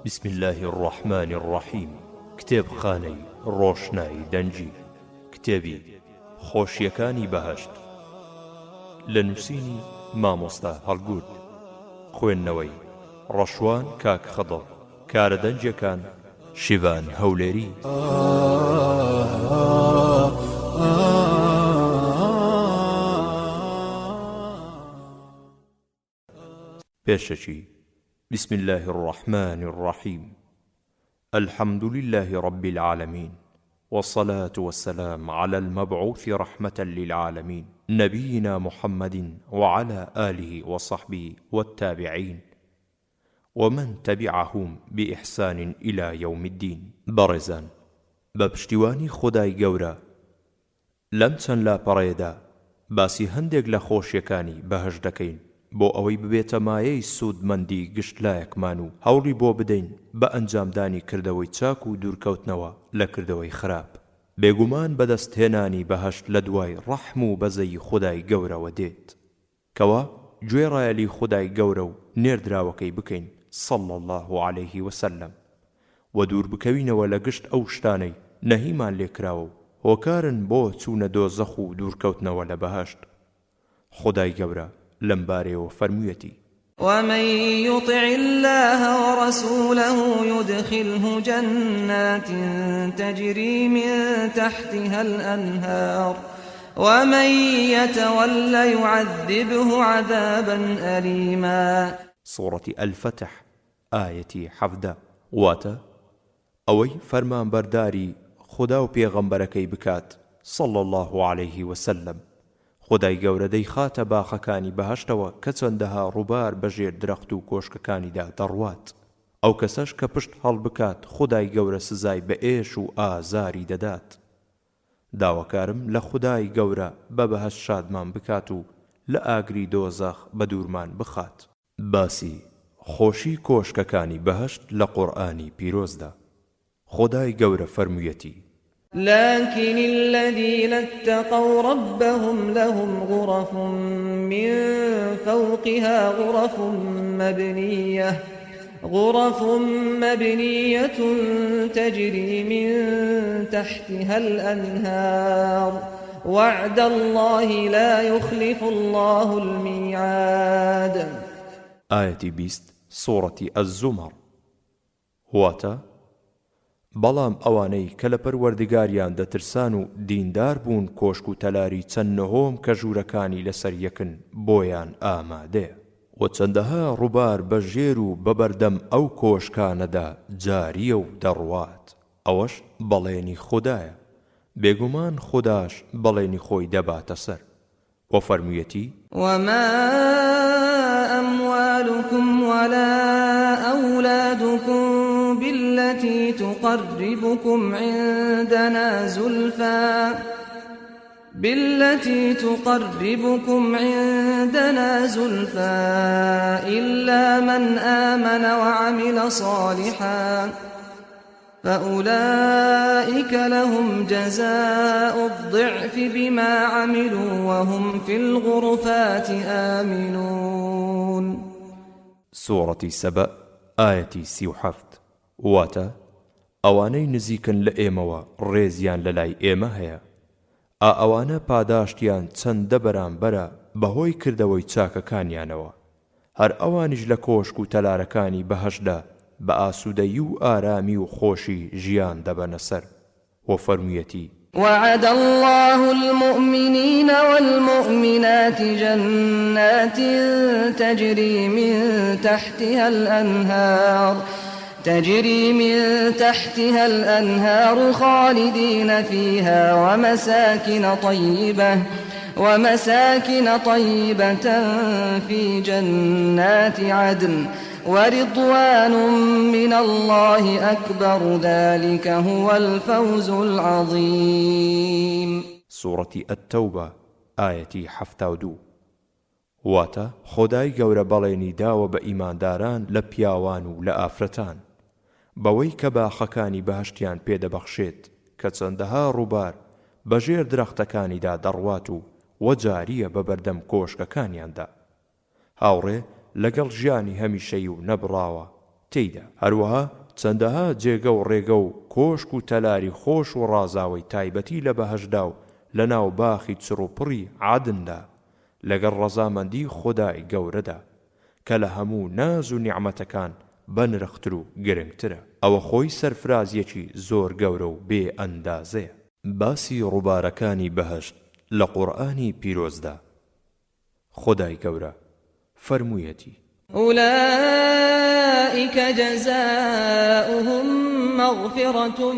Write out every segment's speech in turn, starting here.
بسم الله الرحمن الرحیم کتێب خانەی ڕۆشنایی دەنجی کتێبی خۆشیەکانی بەهەشت لە نووسینی مامۆستا هەڵگورد خوێندنەوەی ڕەشوان کاک خەضر کارە دەنجەکان شیڤان هەولێری پێشەچی بسم الله الرحمن الرحيم الحمد لله رب العالمين والصلاة والسلام على المبعوث رحمة للعالمين نبينا محمد وعلى آله وصحبه والتابعين ومن تبعهم بإحسان إلى يوم الدين برزان ببشتواني خداي گەورە لەم چەند لاپەڕەیەدا باسی هەندێک لە خۆشیەکانی بەهەشت دەکەین بۆ ئەوەی ببێتە مایەی سوودمەندی گشتلایەکمان و هەوڵی بۆ بدەین بە ئەنجامدانی کردەوەی چاک و دوورکەوتنەوە لە کردەوەی خراپ بێگومان بەدەستهێنانی بەهەشت لە دوای ڕەحم و بەزەی خودای گەورەوە دێت کەوا گوێڕایەلی خودای گەورە و نێردراوەکەی بکەین صەڵی الله عەلەیه وسەلەم و دوور بکەوینەوە لە گشت ئەو شتانەی نەهیمان لێکراوە و هۆکارن بۆ چوونە دۆزەخ و دوورکەوتنەوە لە بەهەشت خودای گەورە لەم بارەیەوە فەرموویەتی ومن يطع الله ورسوله يدخله جنات تجري من تحتها الأنهار ومن يتول يعذبه عذابا أليما سورة الفتح آية حفدة واتا أوي فرمان برداري خدا و پێغەمبەرەکەی بکات صلى الله عليه وسلم خدای گەورە دەیخاتە باخەکانی بەهەشتەوە کە چەندەها ڕووبار بەژێر درەخت و کۆشکەکانیدا دەڕوات ئەو کەسەش کە پشت هەڵبکات خدای گەورە سزای بە ئێش و ئازاری دەدات داواکارم لە خدای گەورە بە بەهەشت شادمان بکات و لە ئاگری دۆزەخ بە دوورمان بخات باسی خۆشی کۆشکەکانی بەهەشت لە قورئانی پیرۆزدا خدای گەورە فەرموویەتی لكن الذين اتقوا ربهم لهم غرف من فوقها غرف مبنية تجري من تحتها الأنهار وعد الله لا يخلف الله الميعاد آية 20 سورة الزمر هواتا بەڵام ئەوانەی کە لە پەروەردگاریان دەترسان و دیندار بوون کۆشک و تەلاری چەند نەهۆم کە ژوورەکانی لەسەر یەکن بۆیان ئامادەیە و چەندەها ڕووبار بە ژێر و بەبەردەم ئەو کۆشکانەدا جاریە و دەڕوات ئەوەش بەڵێنی خودایە بێگومان خوداش بەڵێنی خۆی دەباتە سەر و فەرموویەتی وما أموالكم ولا أولادكم بالتي تقربكم عندنا زلفى إلا من آمن وعمل صالحا فأولئك لهم جزاء الضعف بما عملوا وهم في الغرفات آمنون سورة سبأ آية 37 واتە ئەوانەی نزیکن لە ئێمەوە ڕێزیان لەلای ئێمە هەیە ئەوانە پاداشتیان چەندە بەرامبەرە بەهۆی کردەوەی چاکەکانیانەوە هەر ئەوانیش لە کۆشک و تەلارەکانی بەهەشتدا بە ئاسوودەیی و ئارامی و خۆشی ژیان دەبەنە سەر و فەرموویەتی وعد الله المؤمنين والمؤمنات جنات تجري من تحتها الأنهار خالدين فيها ومساكن طيبة في جنات عدن ورضوان من الله أكبر ذلك هو الفوز العظيم سورة التوبة آية 72 واتە خدای گەورە بەڵێنی داوە بە ئیمانداران لە پیاوان و لە ئافرەتان بەوەی کە باخەکانی بەهەشتیان پێدەبەخشێت کە چەندەها ڕووبار بەژێر درەختەکانیدا دەڕوات و وەجاریە بە بەردەم کۆشکەکانیاندا هاوڕێ لەگەڵ ژیانی هەمیشەیی و نەبڕاوە تێیدا. هەروەها چەندەها جێگە و ڕێگە و کۆشک و تەلاری خۆش و ڕازاوی تایبەتی لە بەهەشدا و لە ناو باخی چڕوپڕی عادندا لەگەڵ ڕەزامەندی خودای گەورەدا کە لە هەموو ناز و نیعمەتەکان بەنرختر و گرنگترە. ئەوە خۆی سەرفرازیەکی زۆر گەورە و بێ ئەندازەیە. باسی ڕووبارەکانی بەهەشت لە قورئانی پیرۆزدا خودای گەورە فەرموویەتی: أولئك جزاؤهم مغفرة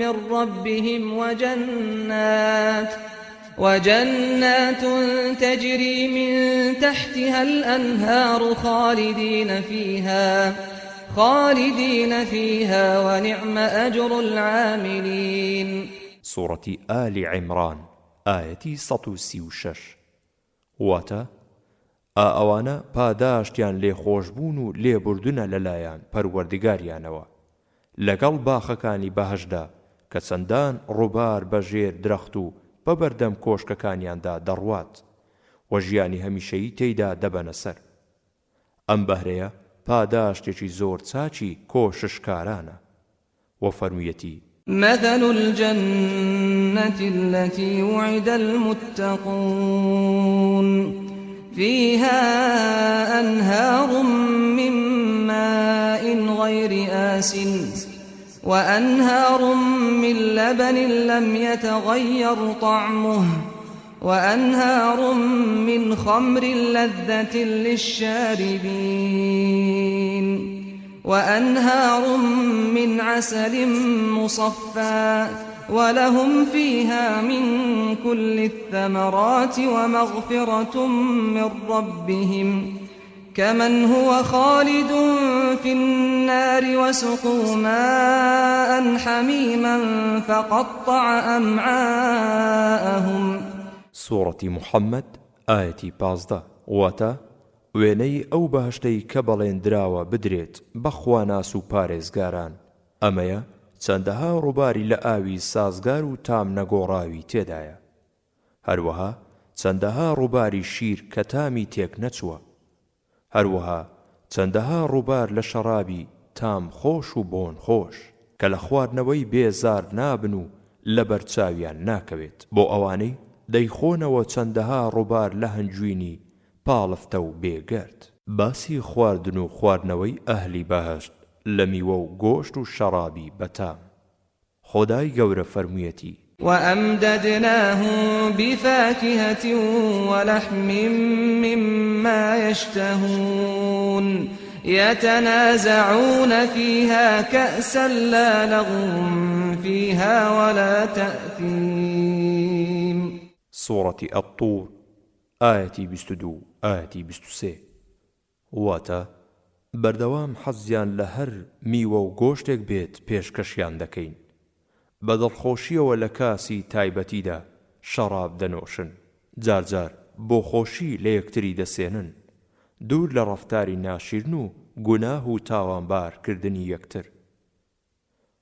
من ربهم وجنات تجري من تحتها الأنهار خالدين فيها ونعم أجر العاملين. سورة آل عمران آية 136. واتا ئەوانە پاداشتیان لێ خۆشبوون و لێبوردونە لەلایەن پەروەردگاریانەوە لەگەڵ باخەکانی بەهەشدا کە چەندان ڕووبار بەژێر درەخت و بەبەردەم کۆشکەکانیاندا دەڕوات و ژیانی هەمیشەیی تێیدا دەبەنە سەر. ئەم بەهرەیە پاداشتێکی زۆر چاچی کۆششکارانە. و فەرموویەتی: مثل الجنة التي وعد المتقون فيها أنهار من ماء غير آسن وأنهار من لبن لم يتغير طعمه وأنهار من خمر لذة للشاربين وأنهار من عسل مصفى ولهم فيها من كل الثمرات ومغفرة من ربهم كمن هو خالد في النار وسقوا ماء حميما فقطع أمعاءهم. سورة محمد آية 15. واتا وێنەی ئەو بەهەشتەی کە بەڵێندراوە بدرێت بەخوا ناس و پارێزگاران. ئەمەیە چەندەها ڕووباری لە ئاوی سازگار و تام نەگۆڕاوی تێدایە. هەروەها چەندەها ڕووباری شیر کە تامی تێک نەچووە. هەروەها چەندەها ڕووبار لە شەرابی تام خۆش و بۆن خۆش کە لە خواردنەوەی بێزار نابن و لە بەرچاویان ناکەوێت. بۆ ئەوانەی دەیخۆنەوە چەندەها ڕووبار لە هەنجوینی پاڵفتە و بێگەرد. باسی خواردن و خواردنەوەی ئەهلی بەهەشت لە میوە و گۆشت و شەرابی بەتام. خودای گەورە فەرموویەتی: وأمددناهم بفاكهة ولحم مما يشتهون يتنازعون فيها كأسا لا لغو فيها ولا تأثيم. سورة الطور آية 22 آية 23. واتا بەردەوام حەزیان لە هەر میوە و گۆشتێک بێت پێشکەشیان دەکەین. بە دڵخۆشیەوە لە کاسی تایبەتیدا شەراب دەنۆشن. جارجار بۆ خۆشی لە یەکتری دەسێنن دوور لە ڕەفتاری ناشیرن و گوناه و تاوانبارکردنی یەکتر.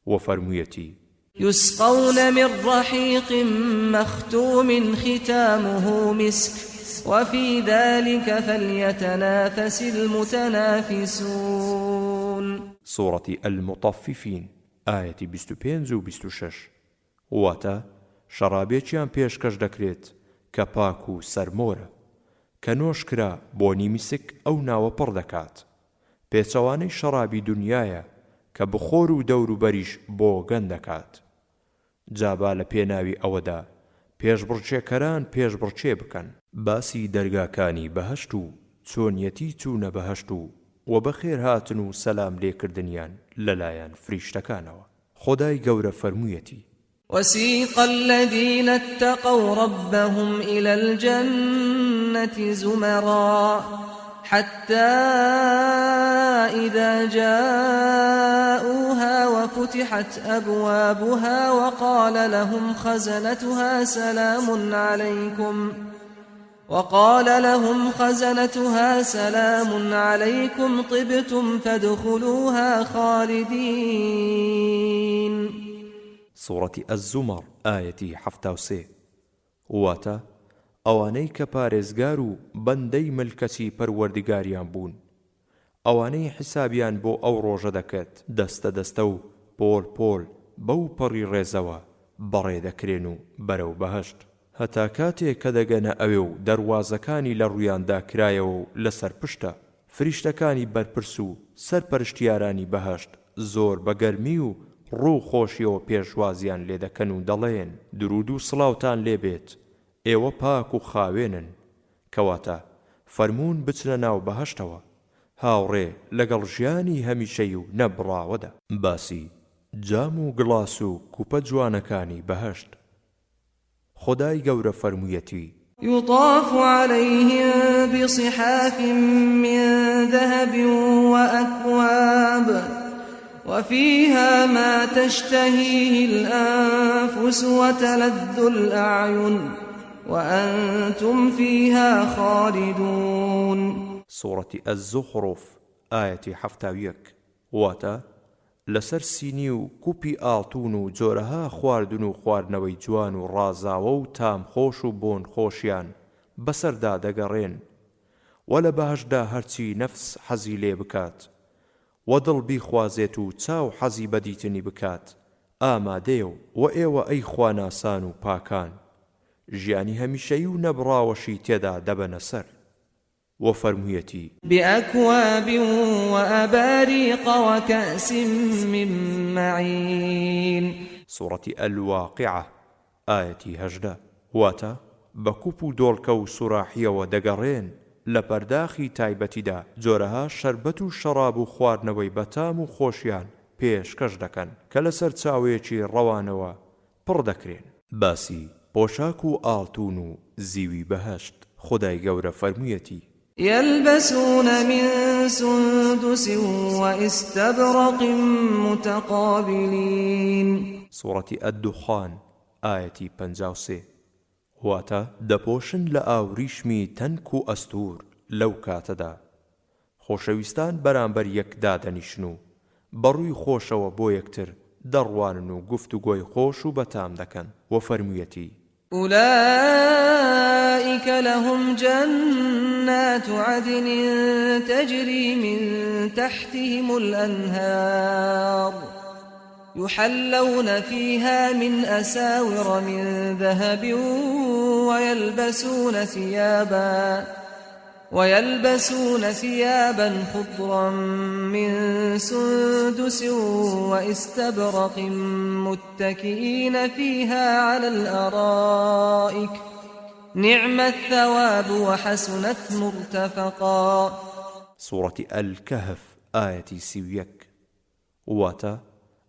و فەرموویەتی: يسقون من رحيق مختوم ختامه مسك وفي ذلك فليتنافس المتنافسون. سورة المطففين آية 25 و 26. واتا شەرابێکیان پێشکەش دەکرێت کە پاک و سەرمۆرە کە نۆشکرا بۆنی میسک ئەو ناوە پڕ دەکات. پێچەوانەی شەرابی دنیایە کە بخۆر و دەوروبەریش بۆ گەن دەکات. جابا لە پێناوی ئەوەدا پێشبڕچێکەران پێشبڕچێ بکەن. باسی دەرگاکانی بەهەشت و چۆنیەتی چوونە بەهەشت و بەخێر هاتن و سەلام لێکردنیان لەلایەن فریشتەکانەوە. خودای گەورە فەرموویەتی: وسيق الذين اتقوا ربهم إلى الجنة زمرا حتى إذا جاءوها وفتحت أبوابها وقال لهم خزنتها سلام عليكم طبتم فادخلوها خالدين. سورة الزمر آية 73. واتا ئەوانەی کە پارێزگار و بەندەی ملکەچی پەروەردگاریان بوون ئەوانەی حسابیان بۆ ئەو ڕۆژە دەکەت دەستە دەستە و پۆل پۆل بەو پەڕی ڕێزەوە بەڕێ دەکرێن و بەرەو بەهەشت هەتا کاتێک کە دەگەنە ئەوێ و دەروازەکانی لە ڕوویاندا کرایەوە و لەسەر پشتە فریشتەکانی بەرپرس و سەرپەرشتیارانی بەهەشت زۆر بەگەرمی و ڕوو خۆشیەوە پێشوازیان لێ دەکەن و دەڵێن درود و سڵاوتان لێبێت ئێوە پاک و خاوێنن کەواتە فەرموون بچنە ناو بەهەشتەوە هاوڕێ لەگەڵ ژیانی هەمیشەی و نەبڕاوەدا باسی جام و گڵاس و کوپە جوانەکانی بەهەشت خدای گەورە فەرموویەتی يطاف عليهم بصحاف من ذهب وأكواب وفيها ما تشتهيه الأنفس وتلذ الأعين وأنتم فيها خالدون سورة الزخرف آية 71 واتا لەسەر سینی و کوپی ئاڵتون و جۆرەها خواردن و خواردنەوەی جوان و ڕازاوە و تامخۆش و بۆن خۆشیان بەسەردا دەگەڕێن و لە بەهەشدا هەرچی نەفس حەزی لێ بکات و دڵ بیخوازێت و چاو حەزی بەدیتنی بکات ئامادەیە و ئێوە ئەی خواناسان و پاکان ژیانی هەمیشەیی و نەبڕاوەشی تێدا دەبەنە سەر وفرميتي بأكواب وأباريق وكأس من معين سورة الواقعة آية هجدة واتا بكوبو دولكو سراحية ودقرين لبرداخي تايبتي دا جورها شربت شراب خواردنەوەی بەتام و خۆشیان پێشکەش دەکەن کە لەسەر چاوێکی ڕەوانەوە پڕ دەکرێن باسی پۆشاک و ئاڵتون و زیوی بەهەشت خدای گەورە فەرموویەتی يلبسون من سندس واستبرق متقابلين سورة الدخان آية 53 واتا دەپۆشن لە ئاوریشمی تەنک و ئەستور لەو کاتەدا خۆشەویستان بەرامبەر یەکدا دەنیشن و بەڕووی خۆشەوە بۆ یەکتر دەڕوانن و گفتوگۆی خۆش و بەتام دەکەن وفەرموویەتی أولئك لهم جنات عدن تجري من تحتهم الأنهار يحلون فيها من أساور من ذهب ويلبسون ثيابا خضرا من سندس واستبرق متكئين فيها على الأرائك نعم الثواب وحسنت مرتفقا سورة الكهف آية 31 واتا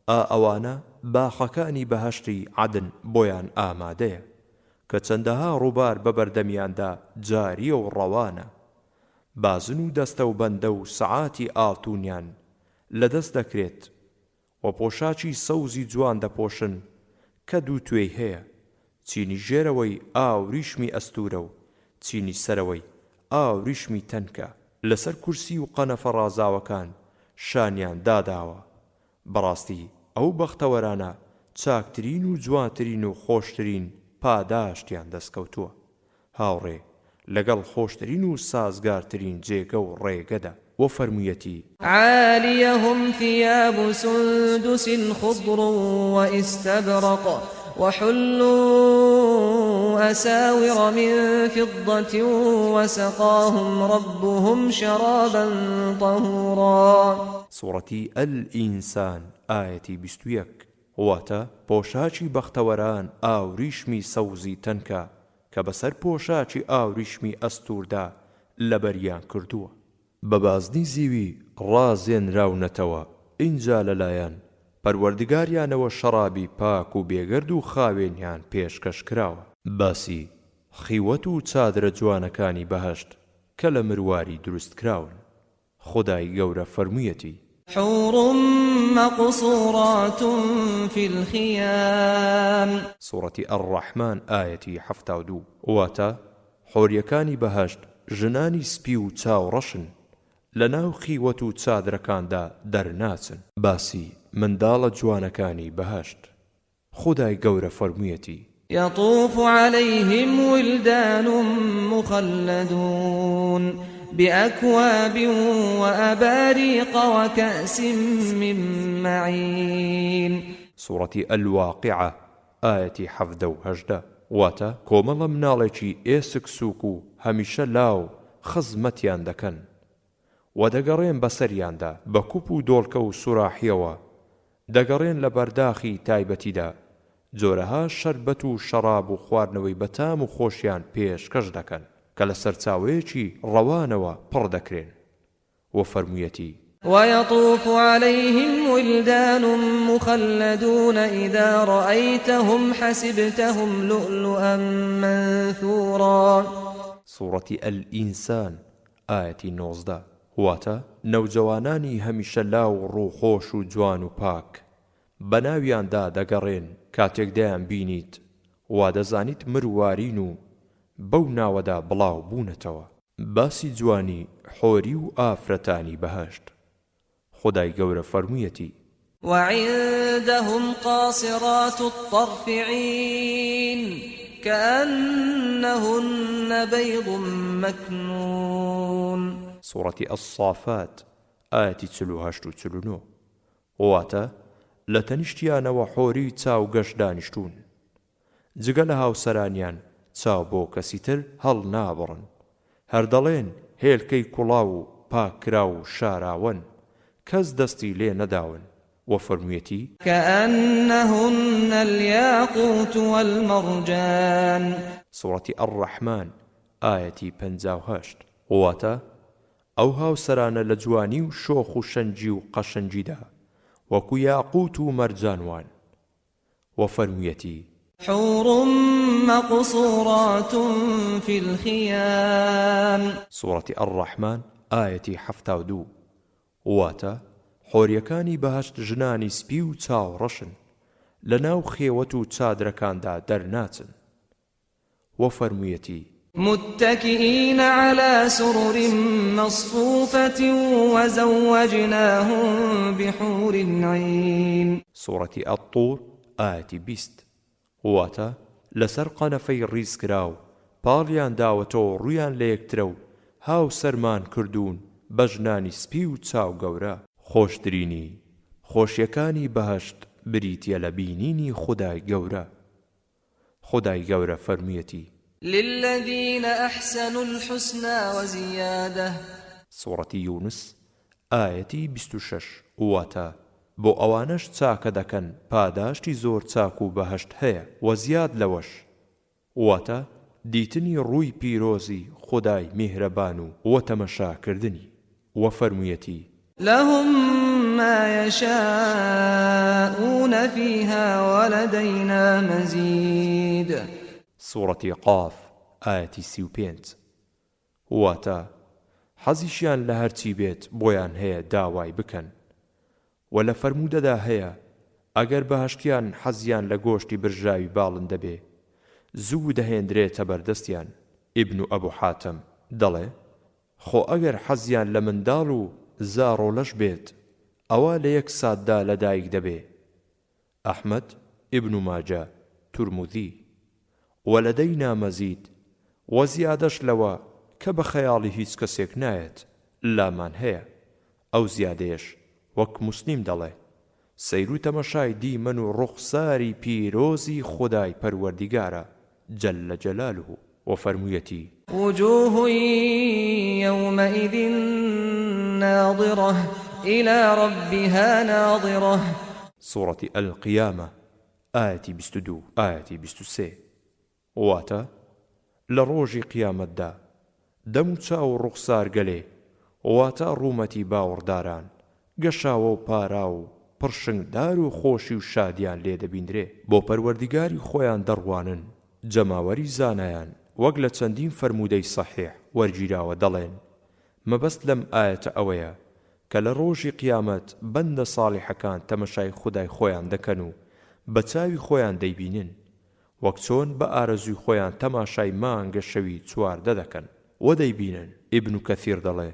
ئەوانە باخەکانی بەهەشتی عەدن بۆیان ئامادەیە کە چەندەها ڕووبار بە بەردەمیاندا جاریە و ڕەوانە بازن و دەستە و بەندە و سەعاتی ئاڵتونیان لەدەست دەکرێت و پۆشاکی سەوزی جوان دەپۆشن کە دوو توێی هەیە چینی ژێرەوەی ئاوریشمی ئەستورە و چینی سەرەوەی ئاوریشمی تەنکە لەسەر کورسی و قەنەفە ڕازاوەکان شانیان داداوە بەڕاستی ئەو بەختەوەرانە چاکترین و جوانترین و خۆشترین پاداشتیان دەستکەوتووە هاوڕێ لەگەڵ خۆشترین و سازگارترین جێگە و ڕێگەدا وفەرموویەتی عاليهم ثياب سندس خضر واستبرق وحلوا أساور من فضة وسقاهم ربهم شرابا طهورا سورة الإنسان آية 21 واتا پۆشاکی بەختەوەران ئاوریشمی سەوزی تەنکە کە بەسەر پۆشاکی ئاوریشمی ئەستوردا لەبەریان کردووە بە بازنی زیوی ڕازێنراونەتەوە ئینجا لەلایەن پەروەردگاریانەوە شەرابی پاک و بێگەرد و خاوێنیان پێشکەش کراوە باسی خیوەت و چادرە جوانەکانی بەهەشت کە لە مرواری دروست کراون خدای گەورە فەرموویەتی حور مقصورات في الخيام سورة الرحمن آية 72 واتا حۆریەکانی بەهەشت ژنانی سپی و چاوڕەشن لەناو خیوەت و چادرەکاندا دەرناچن باسی منداڵە جوانەکانی بەهەشت خدای گەورە فەرموویەتی يطوف عليهم ولدان مخلدون بأكواب وأباريق وكأس من معين. سورة الواقعة آية 17 واتە کۆمەڵە مناڵێکی ئێسک سووک و هەمیشە لاو خزمەتیان دەکەن و دەگەڕێن بەسەریاندا بە کوپ و دۆڵکە و سوراحیەوە دەگەڕێن لە بەرداخی تایبەتیدا جۆرەها شەربەت و شەراب و خواردنەوەی بەتام و خۆشیان پێشکەش دەکەن کە لە سەرچاوەیەکی ڕەوانەوە پڕ دەکرێن و فەرموویەتی ويطوف عليهم ولدان مخلدون إذا رأيتهم حسبتهم لؤلؤا منثورا. سورة الإنسان آية 19 واتە نەوجەوانانی هەمیشە لاو ڕووخۆش و جوان و پاک بەناویاندا دەگەڕێن کاتێک دەیان بینیت وا دەزانیت مروارین و بەو ناوەدا بڵاو بوونەتەوە. باسی جوانی حۆری و ئافرەتانی بەهەشت خدای گەورە فەرموویەتی وعندهم قاصرات الطرف عين كأنهن بيض مكنون. سورة الصافات آية 38 واتە لە تەنیشتیانەوە حۆری چاو گەشت دانیشتون جگە لە هاوسەرانیان چاو بۆ کەسی تر هەڵ نابڕن هەر دەڵێن هێلکەی کوڵاو و پاکرا و شاراون کەس دەستی لێ نەداون و فەرموویەتی كأنهن الياقوت والمرجان. سورة الرحمن آية 58 واتە ئەو هاوسەرانە لە جوانی و شۆخ و شەنجی و قەشەنجیدا وەکو یاقوت و مەرجانوان و فەرموویەتی حور مقصورات في الخيام. سورة الرحمن آية 72 واتە حۆریەکانی بەهەشت ژنانی سپی و چاوڕەشن لەناو خێوەت و چادرەکاندا دەرناچن و فەرموویەتی متكئين على سرر مصفوفة وزوجناهم بحور عين. سورة الطور آية 20 واتە لەسەر قەنەفەی ڕیزکراو پاڵیان داوەتەوە ڕوویان لە یەکترە و هاو سەرمان کردوون بە ژنانی سپی و چاو گەورە خۆشترینی خۆشیەکانی بەهەشت بریتیە لە بینینی خودای گەورە. خودای گەورە فەرموویەتی للذين أحسنوا الحسنى وزيادة. سورة يونس آية 26 واتە بۆ ئەوانەش چاکە دەکەن پاداشتی زۆر چاک و بەهەشت هەیە و زیاد لەوەش واتە دیتنی ڕووی پیرۆزی خودای میهرەبان و تەمەشاکردنی و فەرموویەتی لهم ما يشاءون فيها ولدينا مزيد. سورة قاف آية 35 واتە حەزیشیان لە هەرچی بێت بۆیان هەیە داوای بکەن و لە فەرموودەدا هەیە ئەگەر بەهەشتیان حەزیان لە گۆشتی برژاوی باڵن دەبێ زوو دەهێنرێتە بەردەستیان. ئیبن و ئەبوو حاتەم دەڵێ خۆ ئەگەر حەزیان لە منداڵ و زاڕۆلەش بێت ئەوە لە یەک ساتدا لەدایک دەبێ. ئەحمەد ئیبن و ماجە تورموذی وەلەدەینا مەزید و زیادەش لەوە کە بە خەیاڵی هیچ کەسێک نایەت لامان هەیە. ئەو زیادەیەش وەک موسلیم دەڵێ سەیر و تەمەشای دیمەن و ڕوخساری پیرۆزی خودای پەروەردیگارە جەلە جەلاله و فەرموویەتی وجوه يومئذ ناظرة إلى ربها ناظرة. سورة القيامة آية 22 آية 23 واتە لە ڕۆژی قیامەتدا دەم و چاو و ڕوخسار گەلێ واتە ڕوومەتی باوەڕداران گەشاوە و پارا و پڕشنگدار و خۆشی و شادیان لێ دەبیندرێ بۆ پەروەردیگاری خۆیان دەڕوانن جەماوەری زانایان وەک لە چەندین فەرموودەی سەحیح وەرگیراوە دەڵێن مەبەست لەم ئاەتە ئەوەیە کە لە ڕۆژی قیامەت بەندە ساڵحەکان تەمەشای خودای خۆیان دەکەن و بە چاوی خۆیان دەیبینن وەک چۆن بە ئارەزوی خۆیان تەماشای مانگە شەوی چواردە دەکەن و دەیبینن. ئیبن کەثیر دەڵێ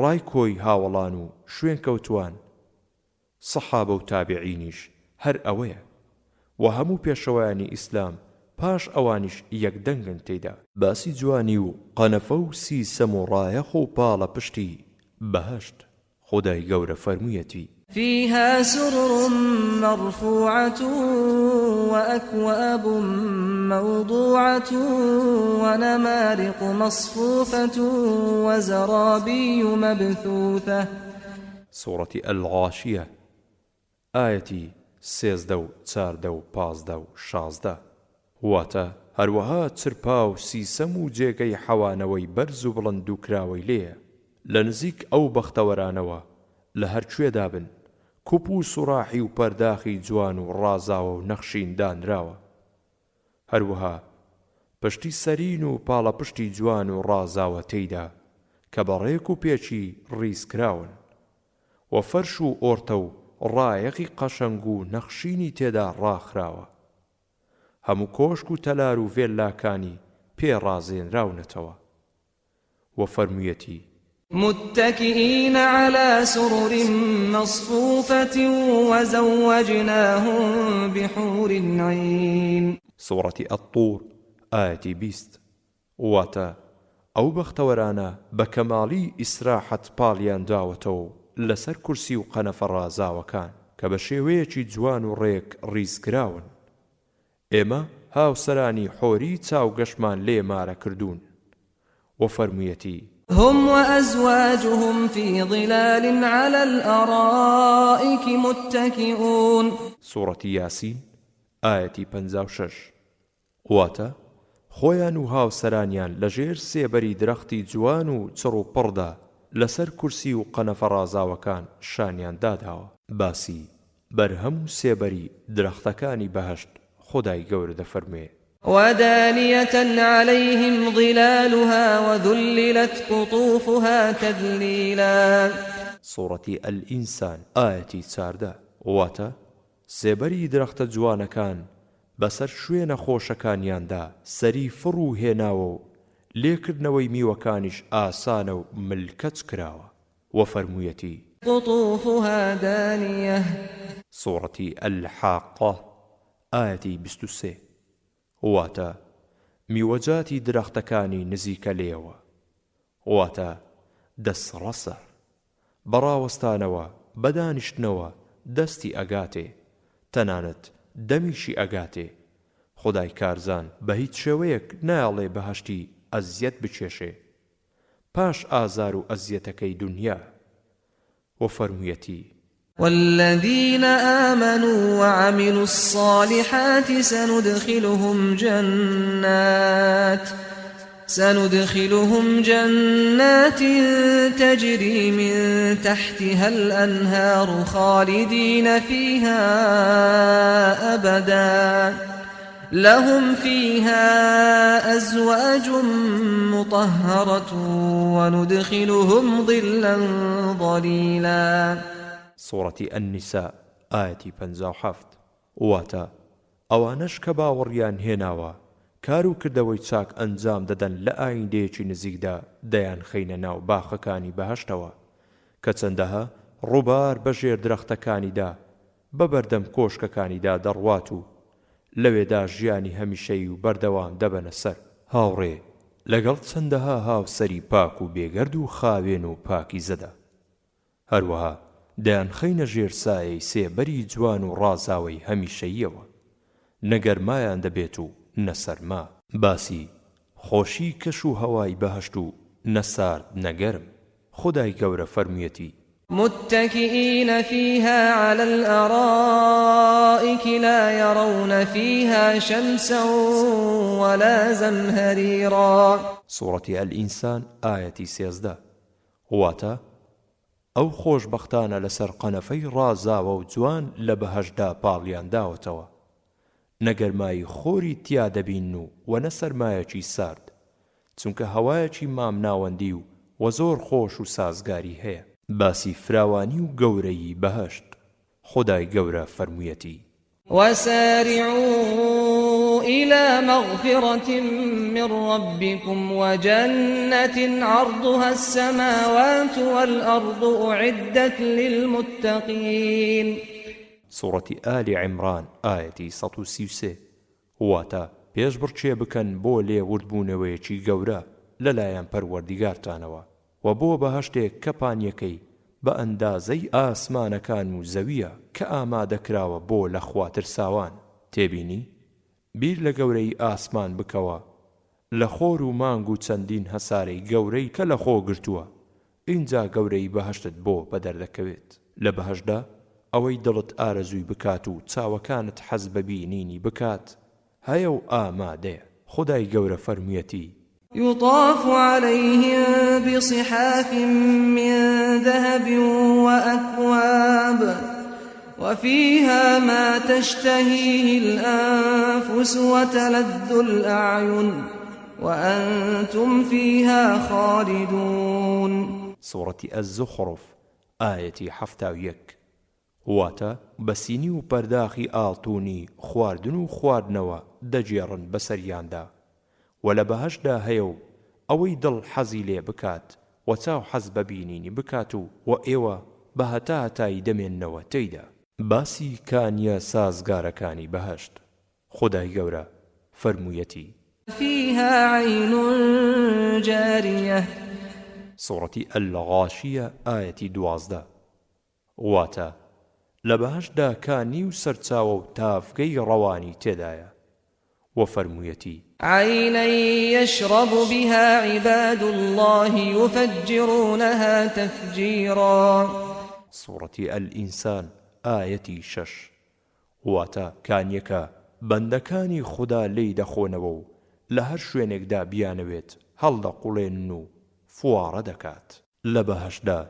ڕای کۆی هاوڵان و شوێن کەوتوان سەحابە و تابعینیش هەر ئەوەیە و هەموو پێشەوایانی ئیسلام پاش ئەوانیش یەکدەنگن تێیدا باسی جوانی و قەنەفە و سیسەم و ڕایەخ و پاڵە پشتی بەهەشت خودای گەورە فەرموویەتی فيها سرر مرفوعة وأكواب موضوعة ونمارق مصفوفة وزرابي مبثوثة سورة الغاشية آيتي 13 14 15 16 واتە هەروەها چرپا و سیسەم و جێگەی حەوانەوەی بەرز و بڵند و کراوەی لێیە لە نزیک ئەو بەختەوەرانەوە لە هەرکوێدا بن کوپ و سوڕاحی و پەرداخی جوان و ڕازاوە و نەخشین دانراوە هەروەها پشتی سەرین و پاڵە پشتی جوان و ڕازاوە تێیدا کە بەڕێک و پێچی ڕیزکراون و فەرش و ئۆرتە و ڕایەقی قەشەنگ و نەخشینی تێدا ڕاخراوە هەموو کۆشک و تەلار و ڤێلاکانی پێڕازێنراونەتەوە و فەرموویەتی متكئين على سرر مصفوفة وزوجناهم بحور عين سورة الطور آية 20 واتا ئەو بەختەوەرانە بە کەماڵی ئیسراحەت پاڵیان داوەتەوە لەسەر کورسی و قەنەفە ڕازاوەکان کە بە شێوەیەکی جوان و ڕێک ڕیزکراون ئێمە هاوسەرانی حۆری چاوگەشمان لێ مارە کردوون و فەرموویەتی هم وأزواجهم في ظلال على الأرائك متكئون سورة ياسين آية 56 واتە خۆیان و هاوسەرانیان لەژێر سێبەری درەختی جوان و چڕ و پڕدا لەسەر کورسی و قەنەفە ڕازاوەکان شانیان داداوە باسی بەرهەم و سێبەری درەختەکانی بەهەشت خودای گەورە دەفەرمێ ودانية عليهم ظلالها وذللت قطوفها تذليلا سورة الإنسان آية 14 واتە سێبەری درەختە جوانەکان بەسەر شوێنە خۆشەکانیاندا سەری فڕ و هێناوە و لێکردنەوەی میوەکانیش ئاسانە و ملکەت کراوە و فەرموویەتی قطوفها دانية سورة الحاقة آية 23 واتە میوەجاتی درەختەکانی نزیکە لێوە واتە دەسڕەسە بەڕاوەستانەوە بەدانیشتنەوە دەستی ئەگاتێ تەنانەت دەمیشی ئەگاتێ خودای کارزان بە هیچ شێوەیەک ناڵێ بەهەشتی ئەزیەت بچێشێ پاش ئازار و ئەزیەتەکەی دونیا و فەرموویەتی والذين آمنوا وعملوا الصالحات سندخلهم جنات تجري من تحتها الأنهار خالدين فيها أبدا لهم فيها أزواج مطهرة وندخلهم ظلا ظليلا سورة النساء آية 57 واتە ئەوانەش کە باوەڕیان هێناوە کار و کردەوەی چاک ئەنجام دەدەن لە ئایندەیەکی نزیکدا دەیان خەینە ناو باخەکانی بەهەشتەوە کە چەندەها ڕووبار بەژێر درەختەکانیدا بەبەردەم کۆشکەکانیدا دەڕوات و لەوێدا ژیانی هەمیشەیی و بەردەوام دەبەنە سەر هاوڕێ لەگەڵ چەندەها هاوسەری پاک و بێگەرد و خاوێن و پاکی زەدا هەروەها دەیان خەینە ژێر سایەی سێبەری جوان و ڕازاوەی هەمیشەییەوە نەگەرمایان دەبێت و نەسەرما باسی خۆشی کەش و هەوای بەهەشت و نەسارد نەگەرم خودای گەورە فەرموویەتی متكئين فيها على الأرائك لا يرون فيها شمسا ولا زمهريرا سورة الإنسان آية 13 واتە ئەو خۆشبەختانە لەسەر قەنەفەی ڕازاوە و جوان لە بەهەشدا پاڵیان داوەتەوە نەگەرمایی خۆری تیا دەبین و وەنە سەرمایەکی سارد چونکە هەوایەکی مام ناوەندی و زۆر خۆش و سازگاری هەیە باسی فراوانی و گەورەی بەهەشت خودای گەورە فەرموویەتی وسارعوا إلى مغفرة من ربكم وجنة عرضها السماوات والأرض أعدت للمتقين سورة آل عمران آية 133 واتە پێش بڕچێ بکەن بۆ لێوردبوونەوەیەکی گەورە لەلایەن پەروەردیگارتانەوە و بۆ بەهەشتێک کە پانیەکەی بە ئەندازەی ئاسمانەکان و زەویە کە ئامادەکراوە بۆ لە خواترساوان. تێبینی؟ بیر لە گەورەی ئاسمان بکەوە، لە خۆر و مانگ و چەندین هەسارەی گەورەی کە لە خۆ گرتووە. ئینجا گەورەی بەهەشتت بۆ بەدەردەکەوێت. لە بەهەشدا ئەوەی دڵت ئارەزووی بکات و چاوەکانت حەز بە بینینی بکات هەیە و ئامادەیە. خودای گەورە فەرموویەتی: يطاف عليهم بصحاف من ذهب وأكواب وفيها ما تشتهيه الأنفس وتلذ الأعين وأنتم فيها خالدون. سورة الزخرف آية 71. واتە بەسینی و پەرداخی ئاڵتوونی خواردن و خواردنەوە دەجێڕن بەسەریاندا و لە بەهەشدا هەیە و ئەوەی دڵ حەزی لێ بکات و چاو حەز ببینینی بکات و ئێوە بە هەتایی دەمێننەوە تێیدا. باسی کانیە سازگارەکانی بەهەشت. خودای گەورە فەرموویەتی: فيها عين جارية. سورة الغاشية آية 12. واتە لە بەهەشدا کانی و سەرچاوە و تافگەی ڕەوانی تێدایە و فەرموویەتی: عينا يشرب بها عباد الله يفجرونها تفجيرا. سورة الإنسان آية 6. واتە کانیەکە بەندەکانی خوددا لێی دەخۆنەوە و لە هەر شوێنێکدا بیانەوێت هەڵدەقوڵێن و فوارە دەکات. لە بەهەشدا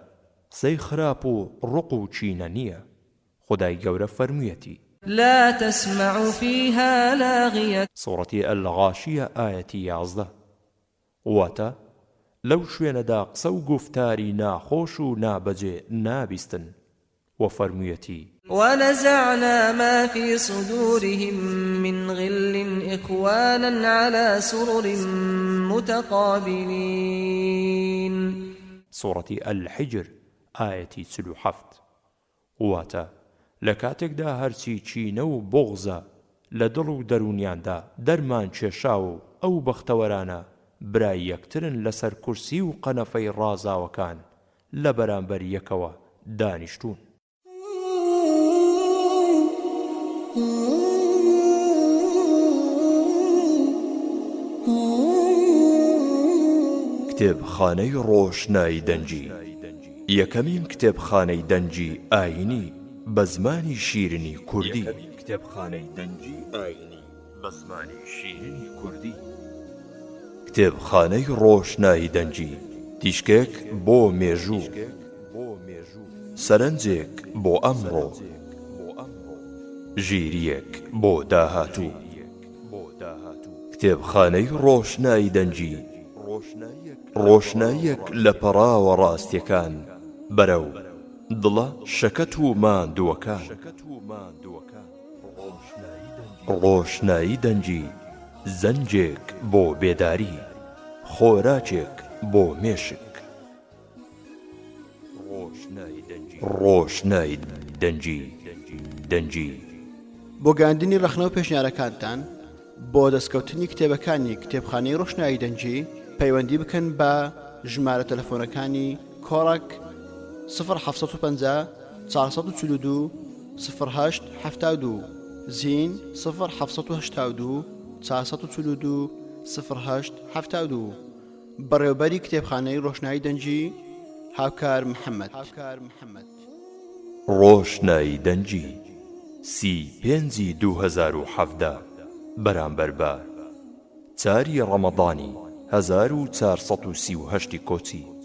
سەی خراپ و ڕق و چینە نییە. خدای گەورە فەرموویەتی: لا تسمع فيها لاغية. سورة الغاشية آية 11. واتە لەو شوێنەدا قسە و گفتاری ناخۆش و نابەجێ نابیستن و فەرموویەتی: ونزعنا ما في صدورهم من غل إخوانا على سرر متقابلين. سورة الحجر آية 37. واتە لە کاتێکدا هەرچی چینە و بغزە لە دڵ و دەرونیاندا دەرمان کێشا و ئەو بەختەوەرانە برای یەکترن لەسەر کورسی و قەنەفەی ڕازاوەکان لە بەرامبەر یەکەوە دانیشتون. کتێبخانەی ڕۆشنایی دەنجی یەکەمین کتێبخانەی دەنجی ئاینی بە زمانی شیرینی کوردی. کتێبخانەی دەنجی ئاینی بە زمانی شیرینی کوردی. کتێبخانەی ڕۆشنایی دەنجی تیشکێک بۆ مێژوو، سەرنجێک بۆ ئەمڕۆ، ژیریەک بۆ داهاتوو. کتێبخانەی ڕۆشنایی دەنجی ڕۆشناییەک لە پەڕاوە ڕاستیەکان بەرەو دڵە شەکەت و ماندووەکان. ڕۆشنایی دەنجی زەنجێک بۆ بێداری، خۆراکێک بۆ مێشک. ڕۆشنایی دەنجی بۆ گەاندنی ڕەخنە و پێشنیارەکانتان بۆ دەستکەوتنی کتێبەکانی کتێبخانەی ڕۆشنایی دەنجی پەیوەندی بکەن بە ژمارە تەلەفۆنەکانی کۆڕک 0750 442 0872 زین 0782 442 0872. بەڕێوەبەری کتێبخانەی ڕۆشنایی دەنجی هاوکار محەممەد. ڕۆشنایی دەنجی 35 2017 بەرامبەر بە 4 ڕەمەضانی 1438 کۆچی.